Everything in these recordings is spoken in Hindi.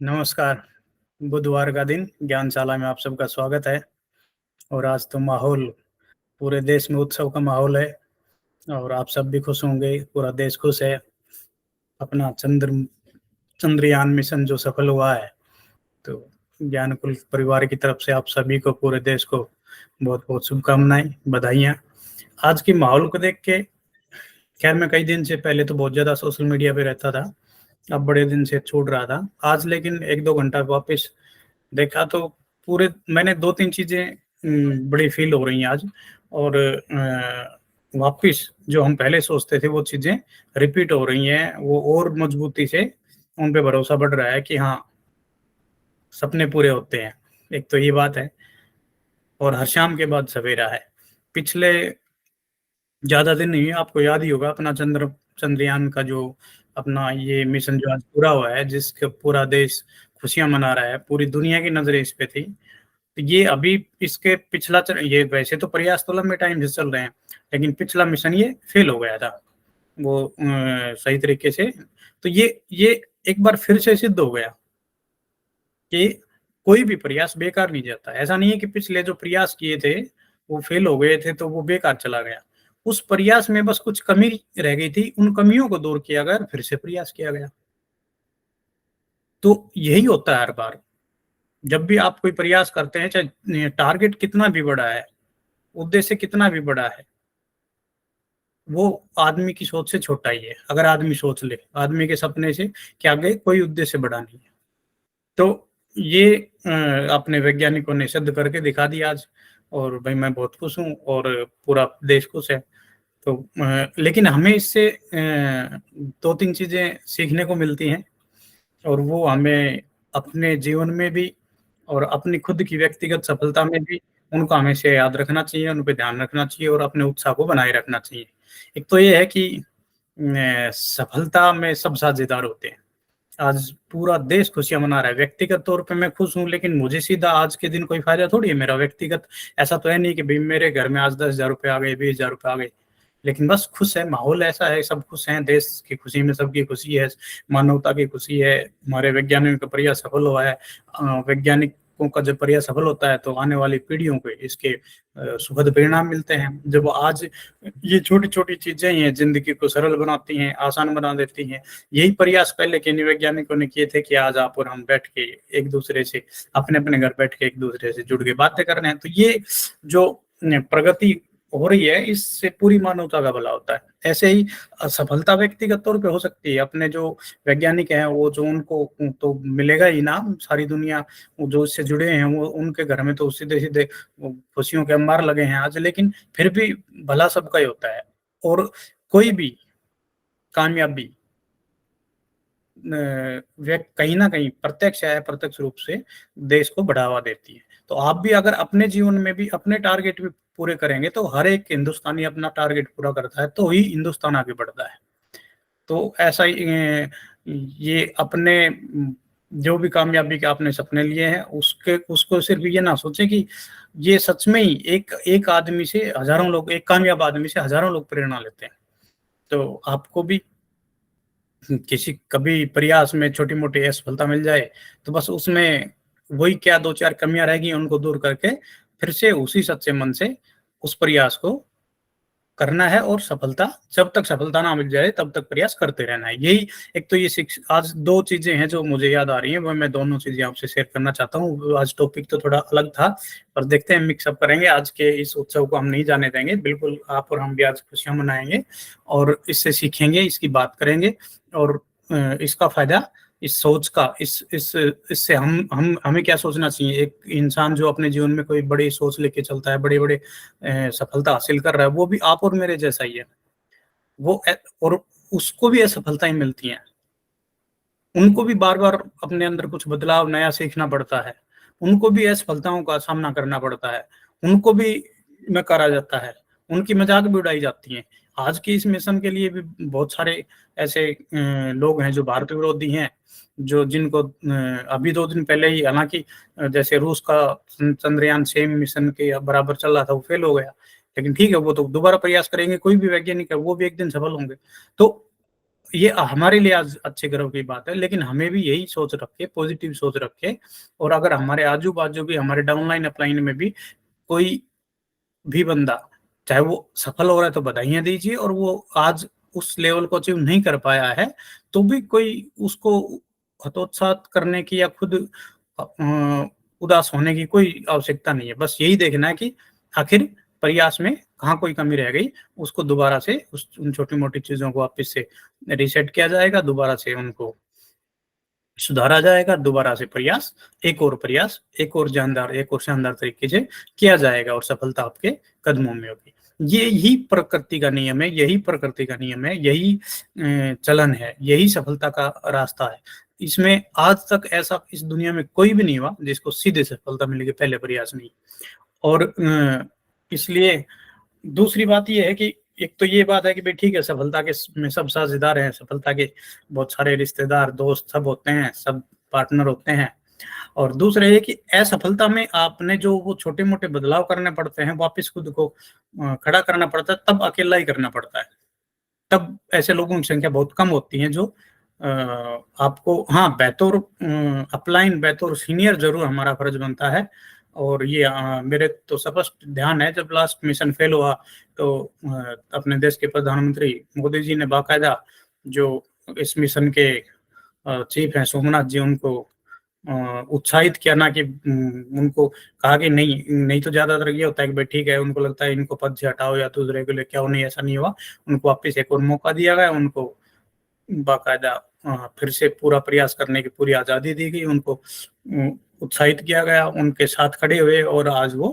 नमस्कार। बुधवार का दिन ज्ञानशाला में आप सबका स्वागत है। और आज तो माहौल पूरे देश में उत्सव का माहौल है और आप सब भी खुश होंगे, पूरा देश खुश है। अपना चंद्रयान मिशन जो सफल हुआ है, तो ज्ञानकुल परिवार की तरफ से आप सभी को, पूरे देश को बहुत-बहुत शुभकामनाएँ, बधाइयाँ। आज के माहौल को देख के, खैर मैं कई दिन से पहले तो बहुत ज़्यादा सोशल मीडिया पे रहता था, अब बड़े दिन से छूट रहा था। आज लेकिन 1-2 घंटा वापस देखा तो पूरे मैंने 2-3 चीज़ें बड़ी फ़ील हो रही हैं आज। और वापिस जो हम पहले सोचते थे वो चीज़ें रिपीट हो रही हैं, वो और मजबूती से उन पे भरोसा बढ़ रहा है कि हाँ, सपने पूरे होते हैं। एक तो ये बात है। और हर शाम के बाद सवेरा है। पिछले ज़्यादा दिन नहीं है, आपको याद ही होगा अपना चंद्रयान का जो अपना ये मिशन जो आज पूरा हुआ है, जिसके पूरा देश खुशियाँ मना रहा है, पूरी दुनिया की नज़रें इस पे थी। तो ये अभी इसके पिछला ये वैसे तो प्रयास तो लंबे टाइम से चल रहे हैं, लेकिन पिछला मिशन ये फेल हो गया था, वो सही तरीके से। तो ये एक बार फिर से सिद्ध हो गया कि कोई भी प्रयास बेकार नहीं जाता। ऐसा नहीं है कि पिछले जो प्रयास किए थे, वो फेल हो गए थे, तो वो बेकार चला गया। उस प्रयास में बस कुछ कमी रह गई थी, उन कमियों को दूर किया गया, फिर से प्रयास किया गया। तो यही होता है हर बार। जब भी आप कोई प्रयास करते हैं, चाहे टारगेट कितना भी बड़ा है, उद्देश्य कितना भी बड़ा है, वो आदमी की सोच से छोटा ही है। अगर आदमी सोच ले, आदमी के सपने से कि आगे कोई उद्देश्य बड़ा नहीं है। तो ये अपने वैज्ञानिकों ने सिद्ध करके दिखा दिया आज। और भाई मैं बहुत खुश हूँ और पूरा देश खुश है। तो लेकिन हमें इससे 2-3 चीज़ें सीखने को मिलती हैं, और वो हमें अपने जीवन में भी और अपनी खुद की व्यक्तिगत सफलता में भी उनको हमेशा याद रखना चाहिए, उन पे ध्यान रखना चाहिए और अपने उत्साह को बनाए रखना चाहिए। एक तो ये है कि सफलता में सब साझेदार होते हैं। आज पूरा देश खुशियाँ मना रहा है। व्यक्तिगत तौर पे मैं खुश हूँ, लेकिन मुझे सीधा आज के दिन कोई फ़ायदा थोड़ी है मेरा व्यक्तिगत। ऐसा तो है नहीं कि भई मेरे घर में आज 10,000 रुपए आ गए, 20,000 रुपए आ गए। लेकिन बस खुश है, माहौल ऐसा है, सब खुश हैं, देश की खुशी में सबकी खुशी है, मानवता की खुशी है, हमारे वैज्ञानिकों का प्रयास सफल हुआ है। वैज्ञानिकों का जब प्रयास सफल होता है, तो आने वाली पीढ़ियों को इसके सुखद परिणाम मिलते हैं। जब आज ये छोटी-छोटी चीज़ें ही हैं, ज़िंदगी को सरल बनाती हैं, आसान बना देती हैं। यही प्रयास पहले के वैज्ञानिकों ने किए थे कि आज आप और हम बैठ के एक-दूसरे से अपने-अपने घर बैठ के एक-दूसरे से जुड़ के बातें कर रहे हैं। तो ये जो प्रगति हो रही है, इससे पूरी मानवता का भला होता है। ऐसे ही असफलता व्यक्तिगत तौर पे हो सकती है। अपने जो वैज्ञानिक हैं, वो जो उनको तो मिलेगा ही इनाम, सारी दुनिया जो इससे जुड़े हैं, वो उनके घर में तो सीधे-सीधे खुशियों के अंबार लगे हैं आज। लेकिन फिर भी भला सबका ही होता है। और कोई भी कामयाबी कहीं न कहीं प्रत्यक्ष या अप्रत्यक्ष रूप से देश को बढ़ावा देती है। तो आप भी अगर अपने जीवन में भी अपने टारगेट भी पूरे करेंगे, तो हर एक हिंदुस्तानी अपना टारगेट पूरा करता है, तो ही हिंदुस्तान आगे बढ़ता है। तो ऐसा ही ये अपने जो भी कामयाबी के आपने सपने लिए हैं, उसके उसको सिर्फ़ ये ना सोचें कि ये सच में ही एक एक आदमी से हज़ारों लोग, एक कामयाब आदमी से हज़ारों लोग प्रेरणा लेते हैं। तो आपको भी किसी कभी प्रयास में छोटी-मोटी असफलता मिल जाए, तो बस उसमें वही क्या 2-4 कमियाँ रह गई, उनको दूर करके फिर से उसी सच्चे मन से उस प्रयास को करना है। और सफलता, जब तक सफलता ना मिल जाए तब तक प्रयास करते रहना है। यही एक तो ये आज 2 चीज़ें हैं जो मुझे याद आ रही हैं, वो मैं दोनों चीज़ें आपसे शेयर करना चाहता हूँ। आज टॉपिक तो थोड़ा अलग था, पर देखते हैं मिक्स अप करेंगे। आज के इस उत्सव को हम नहीं जाने देंगे, बिल्कुल आप और हम भी आज खुशियाँ मनाएँगे और इससे सीखेंगे, इसकी बात करेंगे। और इसका फ़ायदा, इस सोच का, इससे हम हमें क्या सोचना चाहिए। एक इंसान जो अपने जीवन में कोई बड़ी सोच लेके चलता है, बड़े-बड़े सफलता हासिल कर रहा है, वो भी आप और मेरे जैसा ही है। वो और उसको भी असफलताएँ मिलती हैं। उनको भी बार-बार अपने अंदर कुछ बदलाव नया सीखना पड़ता है। उनको भी असफलताओं का सामना करना पड़ता है। उनको भी नकारा जाता है। उनकी मज़ाक भी उड़ाई जाती है। आज के इस मिशन के लिए भी बहुत सारे ऐसे लोग हैं जो भारत विरोधी हैं, जो जिनको अभी 2 दिन पहले ही, हालाँकि जैसे रूस का चंद्रयान सेम मिशन के बराबर चल रहा था, वो फेल हो गया। लेकिन ठीक है, वो तो दोबारा प्रयास करेंगे, कोई भी वैज्ञानिक है, वो भी एक दिन सफल होंगे। तो ये हमारे लिए आज अच्छे गर्व की बात है, लेकिन हमें भी यही सोच रखे, पॉजिटिव सोच रखे, और अगर हमारे आजू बाजू भी, हमारे डाउनलाइन अपलाइन में भी कोई भी बंदा चाहे वो सफल हो रहा है तो बधाइयां दीजिए, और वो आज उस लेवल को अचीव नहीं कर पाया है तो भी कोई उसको हतोत्साहित करने की या खुद उदास होने की कोई आवश्यकता नहीं है। बस यही देखना है कि आखिर प्रयास में कहाँ कोई कमी रह गई, उसको दोबारा से उन छोटी मोटी चीजों को वापस से रीसेट किया जाएगा, दोबारा से उनको सुधारा जाएगा, दोबारा से प्रयास, एक और जानदार, एक और शानदार तरीके से किया जाएगा और सफलता आपके कदमों में होगी। ये ही प्रकृति का नियम है, यही प्रकृति का नियम है, यही चलन है, यही सफलता का रास्ता है। इसमें आज तक ऐसा इस दुनिया में कोई भी नहीं हुआ जिसको सीधे सफलता मिलेगी पहले प्रयास में। और इसलिए दूसरी बात ये है कि एक तो ये बात है कि भाई ठीक है, सफलता के में सब साझेदार हैं, सफलता के बहुत सारे रिश्तेदार, दोस्त सब होते हैं, सब पार्टनर होते हैं। और दूसरा ये कि असफलता में आपने जो वो छोटे मोटे बदलाव करने पड़ते हैं, वापस खुद को खड़ा करना पड़ता है, तब अकेला ही करना पड़ता है। तब ऐसे लोगों की संख्या बहुत कम होती है जो आपको, हाँ, बैतौर अपलाइन, बैतौर सीनियर जरूर हमारा फर्ज बनता है। और ये मेरे तो स्पष्ट ध्यान है, जब लास्ट मिशन फेल हुआ तो अपने देश के प्रधानमंत्री मोदी जी ने बाकायदा जो इस मिशन के चीफ हैं सोमनाथ जी, उनको उत्साहित किया, ना कि उनको कहा कि नहीं तो ज्यादातर ये होता है कि भाई ठीक है, उनको लगता है इनको पद से हटाओ या दूसरे को ले क्या हो, नहीं, ऐसा नहीं हुआ। उनको वापस एक और मौका दिया गया, उनको बाकायदा फिर से पूरा प्रयास करने की पूरी आज़ादी दी गई, उनको उत्साहित किया गया, उनके साथ खड़े हुए और आज वो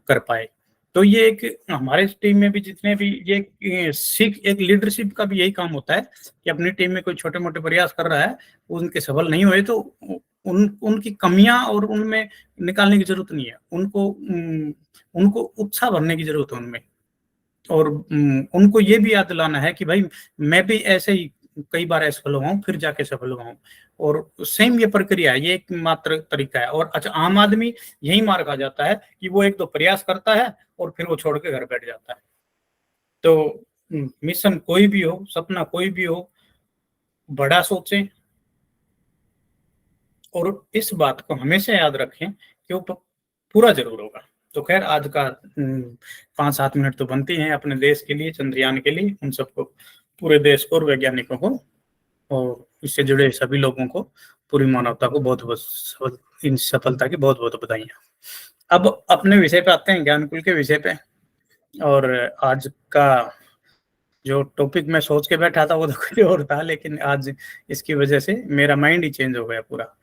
कर पाए। तो ये एक हमारे टीम में भी जितने भी ये सीख, एक लीडरशिप का भी यही काम होता है कि अपनी टीम में कोई छोटे मोटे प्रयास कर रहा है, उनके सफल नहीं हुए तो उनकी कमियां और उनमें निकालने की जरूरत नहीं है, उनको उत्साह भरने की जरूरत है उनमें। और उनको ये भी याद दिलाना है कि भाई मैं भी ऐसे ही कई बार असफल हुआ हूँ, फिर जाके सफल हुआ हूँ, और सेम ये प्रक्रिया है, ये एक मात्र तरीका है। और अच्छा, आम आदमी यही मार खा जाता है कि वो एक दो प्रयास करता है और फिर वो छोड़ के घर बैठ जाता है। तो मिशन कोई भी हो, सपना कोई भी हो, बड़ा सोचें और इस बात को हमेशा याद रखें कि वो पूरा जरूर होगा। तो खैर, आज का 5-7 मिनट तो बनती हैं अपने देश के लिए, चंद्रयान के लिए, उन सबको, पूरे देश को और वैज्ञानिकों को और इससे जुड़े सभी लोगों को, पूरी मानवता को बहुत बहुत इन सफलता की बहुत बहुत बधाइयाँ। अब अपने विषय पे आते हैं, ज्ञानकुल के विषय पे। और आज का जो टॉपिक मैं सोच के बैठा था वो तो कुछ और था, लेकिन आज इसकी वजह से मेरा माइंड ही चेंज हो गया पूरा।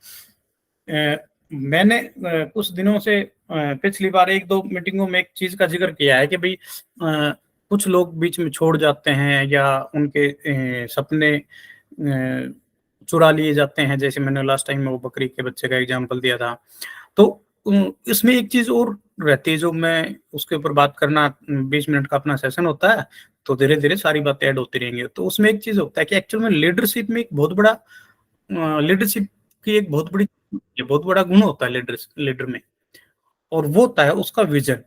मैंने कुछ दिनों से पिछली बार 1-2 मीटिंगों में एक चीज का जिक्र किया है कि भाई कुछ लोग बीच में छोड़ जाते हैं या उनके सपने चुरा लिए जाते हैं, जैसे मैंने लास्ट टाइम में वो बकरी के बच्चे का एग्जांपल दिया था। तो इसमें एक चीज और रहती है जो मैं उसके ऊपर बात करना, 20 मिनट का अपना सेशन होता है तो धीरे धीरे सारी बातें ऐड होती रहेंगी। तो उसमें एक चीज होता है कि एक्चुअल में लीडरशिप में एक बहुत बड़ा, लीडरशिप की एक बहुत बड़ी, ये बहुत बड़ा गुण होता है लीडर में, और वो होता है उसका विजन।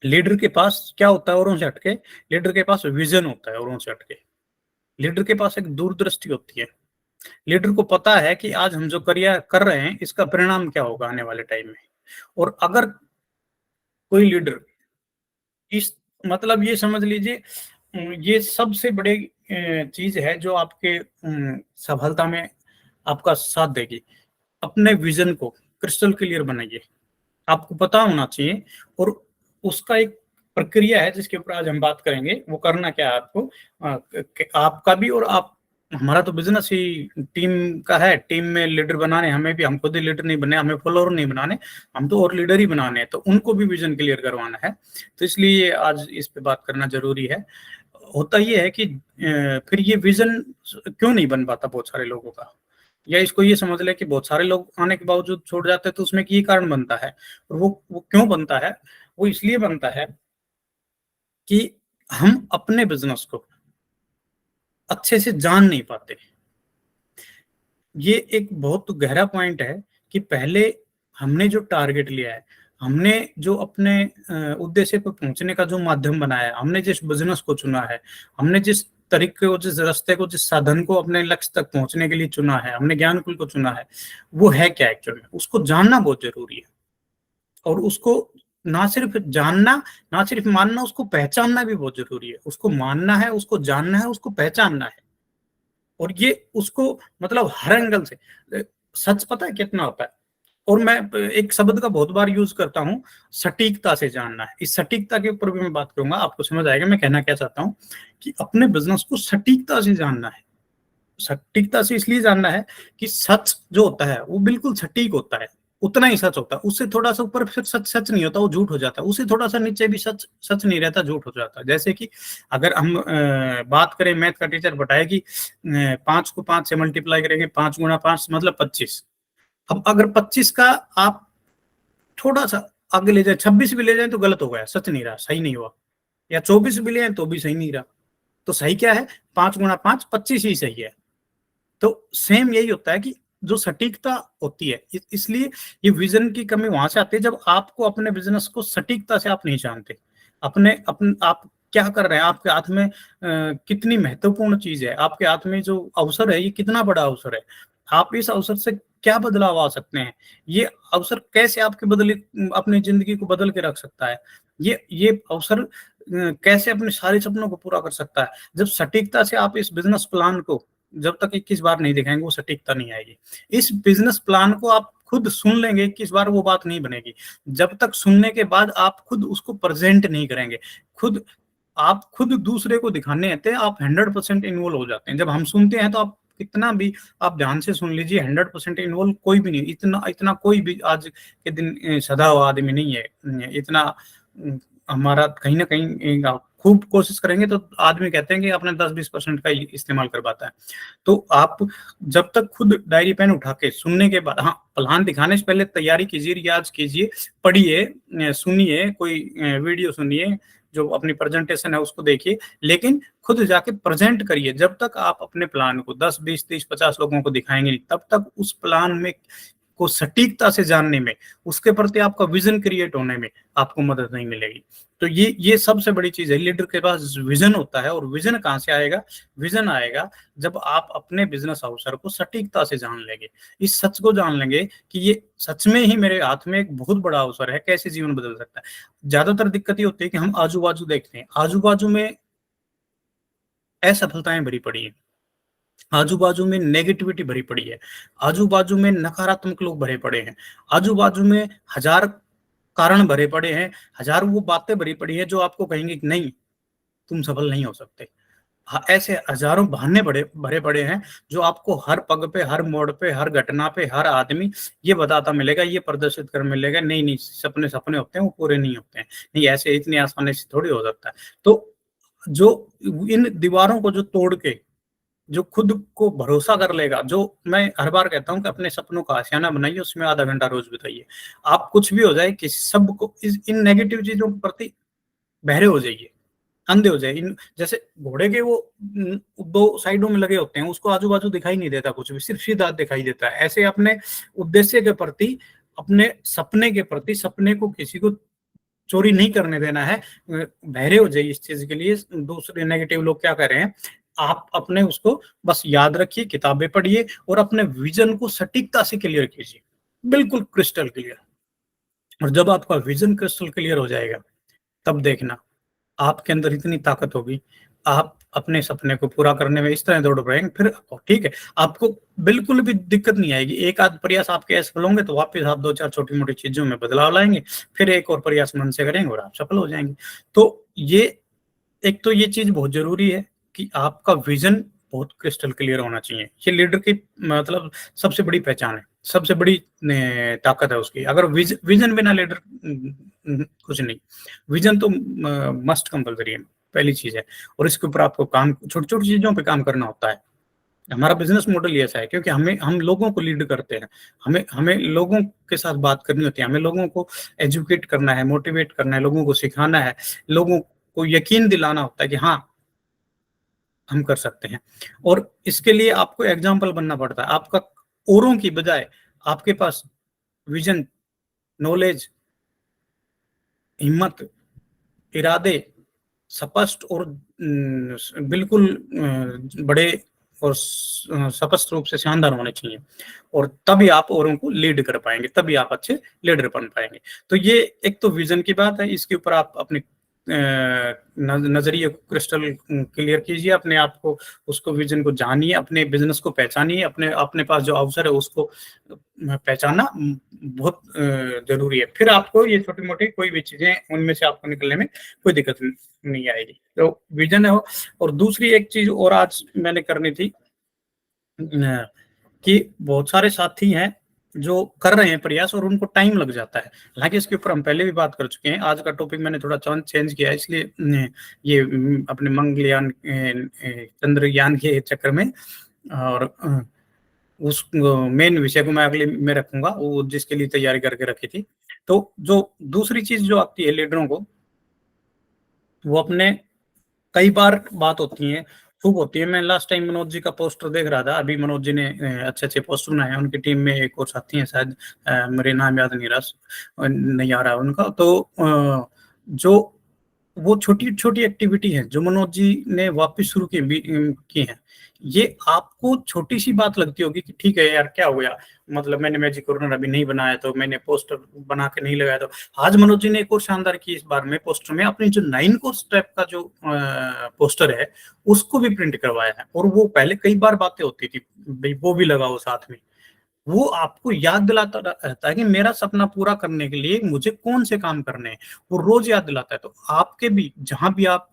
लीडर के पास क्या होता है औरों से हटके? लीडर के पास विजन होता है औरों से हटके। लीडर के पास एक दूरदृष्टि होती है। लीडर को पता है कि आज हम जो कर रहे हैं इसका परिणाम क्या होगा आने वाले टाइम में। और अगर कोई लीडर इस, मतलब ये समझ लीजिए, ये सबसे बड़ी चीज है जो आपके सफलता में आपका साथ देगी। अपने विजन को क्रिस्टल क्लियर बनाइए, आपको पता होना चाहिए। और उसका एक प्रक्रिया है जिसके ऊपर आज हम बात करेंगे। वो करना क्या है आपको, आपका भी, और आप, हमारा तो बिजनेस ही टीम का है, टीम में लीडर बनाने, हमें भी, हम खुद ही लीडर नहीं बने, हमें फॉलोअर नहीं बनाने, हम तो और लीडर ही बनाने हैं, तो उनको भी विजन क्लियर करवाना है। तो इसलिए आज इस पे बात करना जरूरी है। होता ये है कि फिर ये विजन क्यों नहीं बन पाता बहुत सारे लोगों का, या इसको ये समझ ले कि बहुत सारे लोग आने के बावजूद छोड़ जाते हैं, तो उसमें ये कारण बनता है। और वो क्यों बनता है? वो इसलिए बनता है कि हम अपने बिजनेस को अच्छे से जान नहीं पाते। ये एक बहुत गहरा पॉइंट है कि पहले हमने जो टारगेट लिया है, हमने जो अपने उद्देश्य पे पहुंचने का जो माध्यम बनाया है, हमने जिस बिजनेस को चुना है, हमने जिस तरीके को, जिस रास्ते को, जिस साधन को अपने लक्ष्य तक पहुंचने के लिए चुना है, हमने ज्ञानकुल को चुना है, वो है क्या एक्चुअली, उसको जानना बहुत जरूरी है। और उसको ना सिर्फ जानना, ना सिर्फ मानना, उसको पहचानना भी बहुत जरूरी है। उसको मानना है, उसको जानना है, उसको पहचानना है। और ये उसको मतलब हर एंगल से, सच पता है कितना होता है। और मैं एक शब्द का बहुत बार यूज करता हूं, सटीकता से जानना है। इस सटीकता के ऊपर भी मैं बात करूंगा, आपको समझ आएगा मैं कहना क्या चाहता हूं, कि अपने बिजनेस को सटीकता से जानना है। सटीकता से इसलिए जानना है कि सच जो होता है वो बिल्कुल सटीक होता है, उतना ही सच होता है। उससे थोड़ा सा ऊपर फिर सच सच नहीं होता, वो झूठ हो जाता है। उससे थोड़ा सा नीचे भी सच सच नहीं रहता, झूठ हो जाता है। जैसे कि अगर हम बात करें, मैथ का टीचर बताए कि 5 को 5 से मल्टीप्लाई करेंगे, 5 × 5 मतलब 25। अब अगर 25 का आप थोड़ा सा आगे ले जाए, 26 भी ले जाए तो गलत हो गया, सच नहीं रहा, सही नहीं हुआ। या 24 भी ले जाए तो भी सही नहीं रहा। तो सही क्या है? 5 × 5 25 ही सही है। तो सेम यही होता है कि जो सटीकता होती है, इसलिए ये विजन की कमी वहां से आती है जब आपको अपने बिजनेस को सटीकता से आप नहीं जानते। अपने आप क्या कर रहे हैं, आपके हाथ में कितनी महत्वपूर्ण चीज है, आपके हाथ में जो अवसर है ये कितना बड़ा अवसर है, आप इस अवसर से क्या बदलाव आ सकते हैं, ये अवसर कैसे आपके बदले अपनी जिंदगी को बदल के रख सकता है, ये अवसर कैसे अपने सारे सपनों को पूरा कर सकता है। जब सटीकता से आप इस बिजनेस प्लान को जब तक 21 बार नहीं दिखाएंगे, वो सटीकता नहीं आएगी। इस बिजनेस प्लान को आप खुद सुन लेंगे 21 बार, वो बात नहीं बनेगी। जब तक सुनने के बाद आप खुद उसको प्रेजेंट नहीं करेंगे, खुद आप खुद दूसरे को दिखाने आते हैं, आप 100% इन्वॉल्व हो जाते हैं। जब हम सुनते हैं तो आप कितना भी, आप ध्यान से सुन लीजिए, 100% इन्वॉल्व कोई भी नहीं, इतना इतना कोई भी आज के दिन सदा हुआ आदमी नहीं है इतना। हमारा कहीं ना कहीं खूब कोशिश करेंगे तो आदमी कहते हैं कि अपने 10-20% का इस्तेमाल कर पाता है। तो आप जब तक खुद डायरी पेन उठा के सुनने के बाद, हाँ प्लान दिखाने से पहले तैयारी कीजिए, रियाज कीजिए, पढ़िए, सुनिए, कोई वीडियो सुनिए, जो अपनी प्रेजेंटेशन है उसको देखिए, लेकिन खुद जाके प्रेजेंट करिए। जब तक आप अपने प्लान को 10, 20, 30, 50 लोगों को दिखाएंगे नहीं, तब तक उस प्लान में को सटीकता से जानने में, उसके प्रति आपका विजन क्रिएट होने में आपको मदद नहीं मिलेगी। तो ये सबसे बड़ी चीज है। लीडर के पास विजन होता है, और विजन कहां से आएगा? विजन आएगा जब आप अपने बिजनेस अवसर को सटीकता से जान लेंगे, इस सच को जान लेंगे कि ये सच में ही मेरे हाथ में एक बहुत बड़ा अवसर है, कैसे जीवन बदल सकता है। ज्यादातर दिक्कत ये होती है कि हम आजू बाजू देखते हैं, आजू बाजू में असफलताएं भरी पड़ी है, आजू बाजू में नेगेटिविटी भरी पड़ी है, आजू बाजू में नकारात्मक लोग भरे पड़े हैं, आजू बाजू में हजार कारण भरे पड़े हैं, हजार वो बातें भरी पड़ी है जो आपको कहेंगे कि नहीं, तुम सफल नहीं हो सकते। ऐसे हजारों बहाने बड़े भरे पड़े हैं जो आपको हर पग पे, हर मोड़ पे, हर घटना पे, हर आदमी ये बताता मिलेगा, ये प्रदर्शित कर मिलेगा, नहीं नहीं सपने सपने होते हैं, वो पूरे नहीं होते हैं, नहीं ऐसे इतनी आसानी से थोड़ी हो सकता है। तो जो इन दीवारों को जो तोड़ के, जो खुद को भरोसा कर लेगा, जो मैं हर बार कहता हूं कि अपने सपनों का आशियाना बनाइए, उसमें आधा घंटा रोज बिताइए। आप कुछ भी हो जाए, किसी सबको इन नेगेटिव चीजों के प्रति बहरे हो जाइए, अंधे हो जाए। इन जैसे घोड़े के वो दो साइडों में लगे होते हैं, उसको आजू बाजू दिखाई नहीं देता कुछ भी, सिर्फ सीधा दिखाई देता है। ऐसे अपने उद्देश्य के प्रति, अपने सपने के प्रति, सपने को किसी को चोरी नहीं करने देना है, बहरे हो जाइए इस चीज के लिए। दूसरे नेगेटिव लोग क्या कर रहे हैं, आप अपने उसको बस याद रखिए, किताबें पढ़िए, और अपने विजन को सटीकता से क्लियर कीजिए, बिल्कुल क्रिस्टल क्लियर। और जब आपका विजन क्रिस्टल क्लियर हो जाएगा, तब देखना आपके अंदर इतनी ताकत होगी, आप अपने सपने को पूरा करने में इस तरह दौड़ पड़ेंगे फिर। ठीक है, आपको बिल्कुल भी दिक्कत नहीं आएगी। एक आध प्रयास आपके असफल होंगे तो वापस आप 2-4 छोटी मोटी चीजों में बदलाव लाएंगे, फिर एक और प्रयास मन से करेंगे और आप सफल हो जाएंगे। तो ये एक तो ये चीज बहुत जरूरी है कि आपका विजन बहुत क्रिस्टल क्लियर होना चाहिए। ये लीडर की मतलब सबसे बड़ी पहचान है, सबसे बड़ी ताकत है उसकी। अगर विजन बिना लीडर कुछ नहीं। विजन तो मस्ट कंपलसरी है, पहली चीज है। और इसके ऊपर आपको काम, छोटी छोटी चीजों पे काम करना होता है। हमारा बिजनेस मॉडल ही ऐसा है, क्योंकि हम लोगों को लीड करते हैं, हमें हमें लोगों के साथ बात करनी होती है, हमें लोगों को एजुकेट करना है, मोटिवेट करना है, लोगों को सिखाना है, लोगों को यकीन दिलाना होता है कि हाँ हम कर सकते हैं। और इसके लिए आपको एग्जाम्पल बनना पड़ता है। आपका औरों की बजाय आपके पास विजन, नॉलेज, हिम्मत, इरादे स्पष्ट और बिल्कुल बड़े और स्पष्ट रूप से शानदार होने चाहिए, और तभी आप औरों को लीड कर पाएंगे, तभी आप अच्छे लीडर बन पाएंगे। तो ये एक तो विजन की बात है, इसके ऊपर आप अपने नजरिए को क्रिस्टल क्लियर कीजिए, अपने आप को, उसको विजन को जानिए, अपने बिजनेस को पहचानिए, अपने अपने पास जो अवसर है उसको पहचानना बहुत जरूरी है। फिर आपको ये छोटी मोटी कोई भी चीजें, उनमें से आपको निकलने में कोई दिक्कत नहीं आएगी। तो विजन है। और दूसरी एक चीज और आज मैंने करनी थी कि बहुत सारे साथी हैं जो कर रहे हैं प्रयास और उनको टाइम लग जाता है। हालांकि इसके ऊपर हम पहले भी बात कर चुके हैं, आज का टॉपिक मैंने थोड़ा चेंज किया है, इसलिए ये अपने मंगलयान चंद्रयान के चक्कर में, और उस मेन विषय को मैं अगले में रखूंगा, वो जिसके लिए तैयारी करके रखी थी। तो जो दूसरी चीज जो आती है लीडरों को, वो अपने, कई बार बात होती है, खूब होती है। मैं लास्ट टाइम मनोज जी का पोस्टर देख रहा था, अभी मनोज जी ने अच्छे अच्छे पोस्टर बनाए हैं, उनकी टीम में एक और साथी हैं शायद, मेरे नाम याद नहीं आ रहा है उनका। तो जो वो छोटी छोटी एक्टिविटी है जो मनोज जी ने वापस शुरू की हैं, ये आपको छोटी सी बात लगती होगी कि ठीक है यार क्या हो गया, मतलब मैंने मैजिक कॉर्नर अभी नहीं बनाया तो मैंने पोस्टर बना के नहीं लगाया। तो आज मनोज जी ने एक और शानदार की इस बार में पोस्टर में अपनी जो 9 कोर्स टाइप का जो पोस्टर है उसको भी प्रिंट करवाया है, और वो पहले कई बार बातें होती थी भाई वो भी लगाओ साथ में। वो आपको याद दिलाता रहता है कि मेरा सपना पूरा करने के लिए मुझे कौन से काम करने हैं, वो रोज याद दिलाता है। तो आपके भी जहां भी आप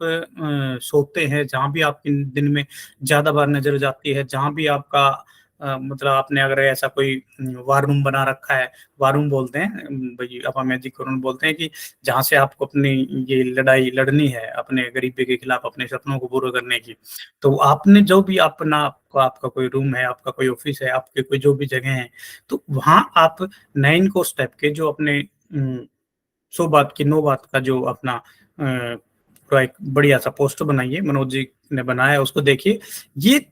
सोते हैं, जहां भी आपकी दिन में ज्यादा बार नजर जाती है, जहां भी आपका मतलब आपने अगर ऐसा कोई वार रूम बना रखा है, वार रूम बोलते हैं भाई, आप मैजिक रूम बोलते हैं, कि जहां से आपको अपनी ये लड़ाई लड़नी है अपने गरीबी के खिलाफ, अपने सपनों को पूरा करने की। तो आपने जो भी अपना, आपका कोई रूम है, आपका कोई ऑफिस है, आपके कोई जो भी जगह है, तो वहां आप 9 कोर्स टाइप के जो अपने 100 बात की 9 बात का जो अपना पूरा एक बढ़िया सा पोस्टर बनाइए, मनोज जी ने बनाया, उसको देखिए। ये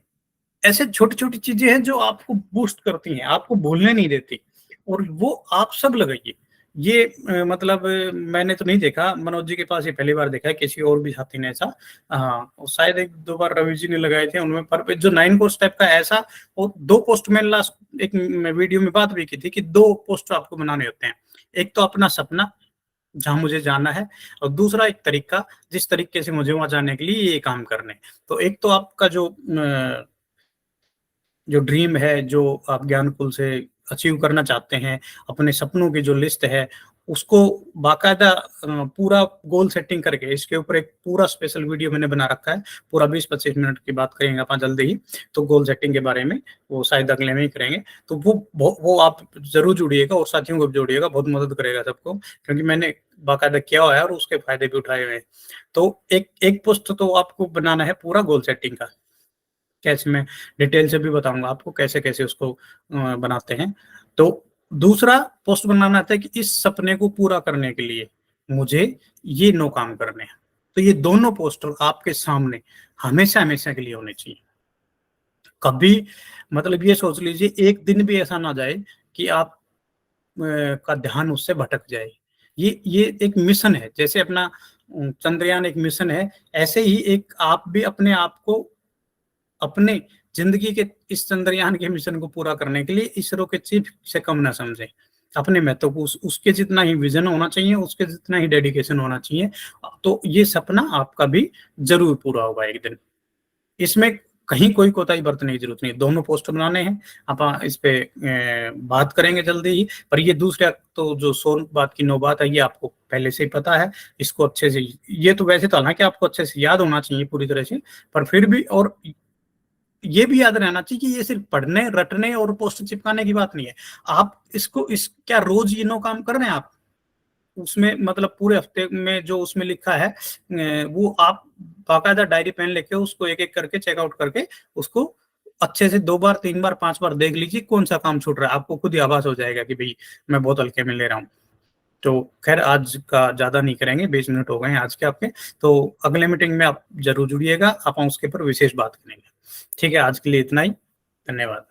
ऐसे छोटी छोटी चीजें हैं जो आपको बूस्ट करती हैं, आपको भूलने नहीं देती, और वो आप सब लगाइए। ये मतलब मैंने तो नहीं देखा मनोज जी के पास, ये पहली बार देखा है किसी और भी साथी ने ऐसा। शायद 1-2 बार रवि जी ने लगाए थे उनमें, पर जो 9 कोर्स टाइप का ऐसा। और 2 पोस्ट में लास्ट एक वीडियो में बात भी की थी कि 2 पोस्ट आपको बनाने होते हैं, एक तो अपना सपना जहां मुझे जाना है, और दूसरा एक तरीका जिस तरीके से मुझे वहां जाने के लिए ये काम करने। तो एक तो आपका जो ड्रीम है, जो आप ज्ञानकुल से अचीव करना चाहते हैं, अपने सपनों की जो लिस्ट है, उसको बाकायदा पूरा गोल सेटिंग करके, इसके ऊपर एक पूरा स्पेशल वीडियो मैंने बना रखा है, पूरा 20-25 मिनट की बात करेंगे अपन जल्दी ही। तो गोल सेटिंग के बारे में वो शायद अगले में ही करेंगे। तो वो आप जरूर जुड़िएगा और साथियों को भी जोड़िएगा, बहुत मदद करेगा सबको, क्योंकि मैंने बाकायदा किया हुआ है और उसके फायदे भी उठाए हुए हैं। तो एक पोस्ट तो आपको बनाना है पूरा गोल सेटिंग का, कैसे, मैं डिटेल से भी बताऊंगा आपको कैसे कैसे उसको बनाते हैं। तो दूसरा पोस्ट बनाना था कि इस सपने को पूरा करने के लिए मुझे ये 9 काम करने हैं। तो ये दोनों पोस्टर आपके सामने हमेशा हमेशा के लिए होने चाहिए। कभी मतलब ये सोच लीजिए एक दिन भी ऐसा ना जाए कि आप का ध्यान उससे भटक जाए। ये एक मिशन है, जैसे अपना चंद्रयान एक मिशन है, ऐसे ही एक आप भी अपने आप को अपने जिंदगी के इस चंद्रयान के मिशन को पूरा करने के लिए इसरो के चीफ से कम ना समझें। अपने महत्व को उसके जितना ही विजन होना चाहिए, उसके जितना ही डेडिकेशन होना चाहिए। तो ये सपना आपका भी जरूर पूरा होगा एक दिन। इसमें कहीं कोई कोताही बरतने की जरूरत नहीं, दोनों पोस्ट बनाने हैं। आप इस पे बात करेंगे जल्दी ही। पर ये दूसरा तो जो 100 बात की 9 बात है, ये आपको पहले से ही पता है, इसको अच्छे से, ये तो वैसे तो हालांकि आपको अच्छे से याद होना चाहिए पूरी तरह से, पर फिर भी, और ये भी याद रहना चाहिए कि ये सिर्फ पढ़ने रटने और पोस्टर चिपकाने की बात नहीं है। आप इसको क्या रोज ये 9 काम कर रहे हैं आप, उसमें मतलब पूरे हफ्ते में जो उसमें लिखा है वो आप बाकायदा डायरी पेन लेके उसको एक एक करके चेकआउट करके उसको अच्छे से 2 बार 3 बार 5 बार देख लीजिए कौन सा काम छूट रहा है। आपको खुद ही आभास हो जाएगा कि भाई मैं बहुत हल्के में ले रहा हूँ। तो खैर आज का ज्यादा नहीं करेंगे, 20 मिनट हो गए हैं आज के आपके। तो अगले मीटिंग में आप जरूर जुड़िएगा, आप उसके ऊपर विशेष बात करेंगे। ठीक है, आज के लिए इतना ही, धन्यवाद।